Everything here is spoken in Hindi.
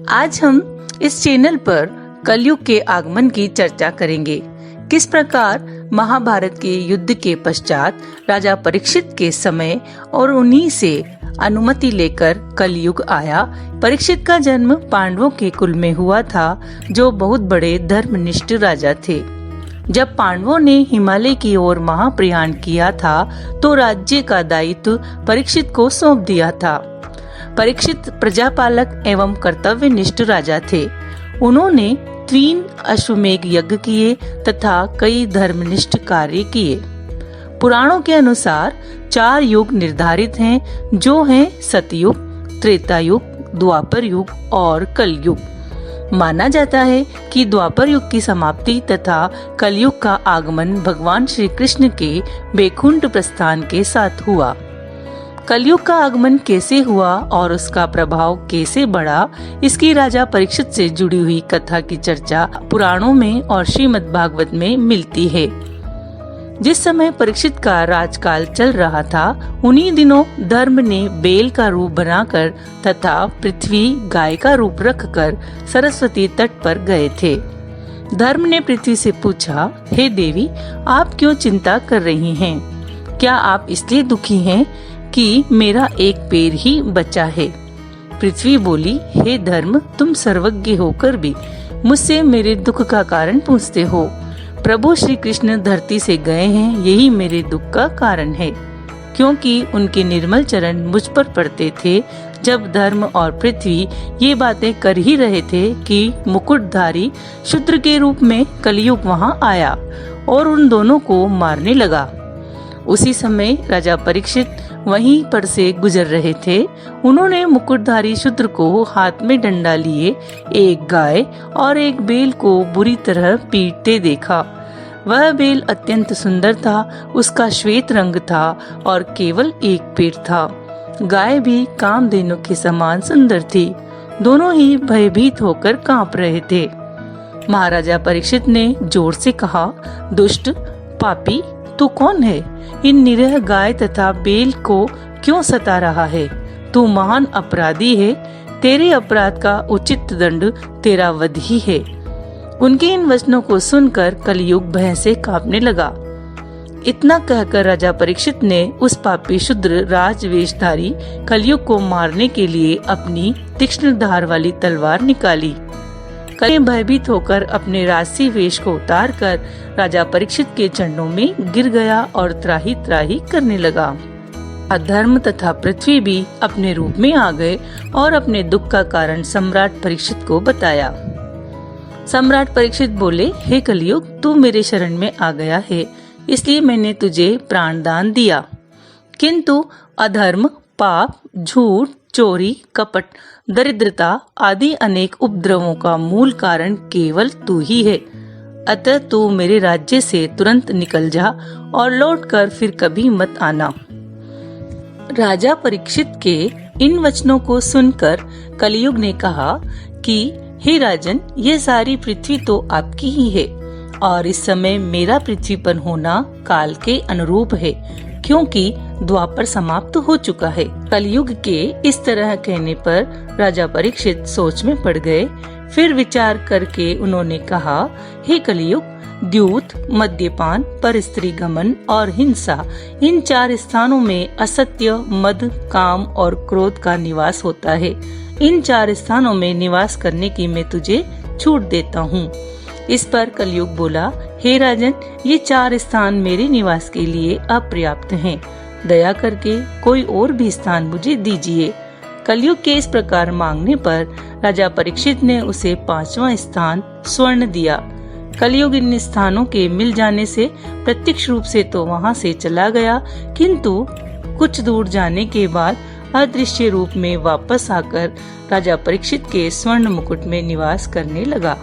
आज हम इस चैनल पर कलयुग के आगमन की चर्चा करेंगे। किस प्रकार महाभारत के युद्ध के पश्चात राजा परीक्षित के समय और उन्हीं से अनुमति लेकर कलयुग आया। परीक्षित का जन्म पांडवों के कुल में हुआ था, जो बहुत बड़े धर्मनिष्ठ राजा थे। जब पांडवों ने हिमालय की ओर महाप्रयाण किया था, तो राज्य का दायित्व परीक्षित को सौंप दिया था। परीक्षित प्रजापालक एवं कर्तव्यनिष्ठ राजा थे। उन्होंने 3 अश्वमेघ यज्ञ किए तथा कई धर्मनिष्ठ कार्य किए। पुराणों के अनुसार 4 युग निर्धारित हैं, जो हैं सतयुग, त्रेता युग, द्वापर युग और कलयुग। माना जाता है कि द्वापर युग की समाप्ति तथा कलयुग का आगमन भगवान श्री कृष्ण के बैकुंठ प्रस्थान के साथ हुआ। कलयुग का आगमन कैसे हुआ और उसका प्रभाव कैसे बढ़ा, इसकी राजा परीक्षित से जुड़ी हुई कथा की चर्चा पुराणों में और श्रीमद् भागवत में मिलती है। जिस समय परीक्षित का राजकाल चल रहा था, उन्हीं दिनों धर्म ने बेल का रूप बनाकर तथा पृथ्वी गाय का रूप रखकर सरस्वती तट पर गए थे। धर्म ने पृथ्वी से पूछा, हे देवी, आप क्यों चिंता कर रही हैं? क्या आप इसलिए दुखी हैं कि मेरा एक पैर ही बचा है? पृथ्वी बोली, हे धर्म, तुम सर्वज्ञ होकर भी मुझसे मेरे दुख का कारण पूछते हो। प्रभु श्री कृष्ण धरती से गए हैं, यही मेरे दुख का कारण है, क्योंकि उनके निर्मल चरण मुझ पर पड़ते थे। जब धर्म और पृथ्वी ये बातें कर ही रहे थे कि मुकुटधारी शूद्र के रूप में कलयुग वहां आया और उन दोनों को मारने लगा। उसी समय राजा परीक्षित वहीं पर से गुजर रहे थे। उन्होंने मुकुटधारी शूद्र को हाथ में डंडा लिए एक गाय और एक बैल को बुरी तरह पीटते देखा। वह बैल अत्यंत सुंदर था, उसका श्वेत रंग था और केवल एक पैर था। गाय भी कामधेनु के समान सुंदर थी। दोनों ही भयभीत होकर कांप रहे थे। महाराजा परीक्षित ने जोर से कहा, दुष्ट पापी, तू कौन है? इन निरीह गाय तथा बैल को क्यों सता रहा है? तू महान अपराधी है। तेरे अपराध का उचित दंड तेरा वध ही है। उनके इन वचनों को सुनकर कलयुग भय से कांपने लगा। इतना कहकर राजा परीक्षित ने उस पापी शूद्र राजवेशधारी कलयुग को मारने के लिए अपनी तीक्ष्ण धार वाली तलवार निकाली। कलयुग भयभीत होकर अपने राजसी वेश को उतार कर राजा परीक्षित के चरणों में गिर गया और त्राही त्राही करने लगा। धर्म तथा पृथ्वी भी अपने रूप में आ गए और अपने दुख का कारण सम्राट परीक्षित को बताया। सम्राट परीक्षित बोले, हे कलयुग, तू मेरे शरण में आ गया है, इसलिए मैंने तुझे प्राणदान दिया। किंतु अधर्म, पाप, झूठ, चोरी, कपट, दरिद्रता आदि अनेक उपद्रवों का मूल कारण केवल तू ही है। अतः तू मेरे राज्य से तुरंत निकल जा और लौटकर फिर कभी मत आना। राजा परीक्षित के इन वचनों को सुनकर कलयुग ने कहा कि हे राजन, ये सारी पृथ्वी तो आपकी ही है और इस समय मेरा पृथ्वी पर होना काल के अनुरूप है, क्योंकि द्वापर समाप्त हो चुका है। कलयुग के इस तरह कहने पर राजा परीक्षित सोच में पड़ गए। फिर विचार करके उन्होंने कहा, हे कलयुग, द्यूत, मद्यपान, परस्त्री गमन और हिंसा, इन 4 स्थानों में असत्य, मद, काम और क्रोध का निवास होता है। इन 4 स्थानों में निवास करने की मैं तुझे छूट देता हूँ। इस पर कलयुग बोला, हे राजन, ये 4 स्थान मेरे निवास के लिए अपर्याप्त हैं। दया करके कोई और भी स्थान मुझे दीजिए। कलयुग के इस प्रकार मांगने पर राजा परीक्षित ने उसे 5वां स्थान स्वर्ण दिया। कलयुग इन स्थानों के मिल जाने से प्रत्यक्ष रूप से तो वहां से चला गया, किंतु कुछ दूर जाने के बाद अदृश्य रूप में वापस आकर राजा परीक्षित के स्वर्ण मुकुट में निवास करने लगा।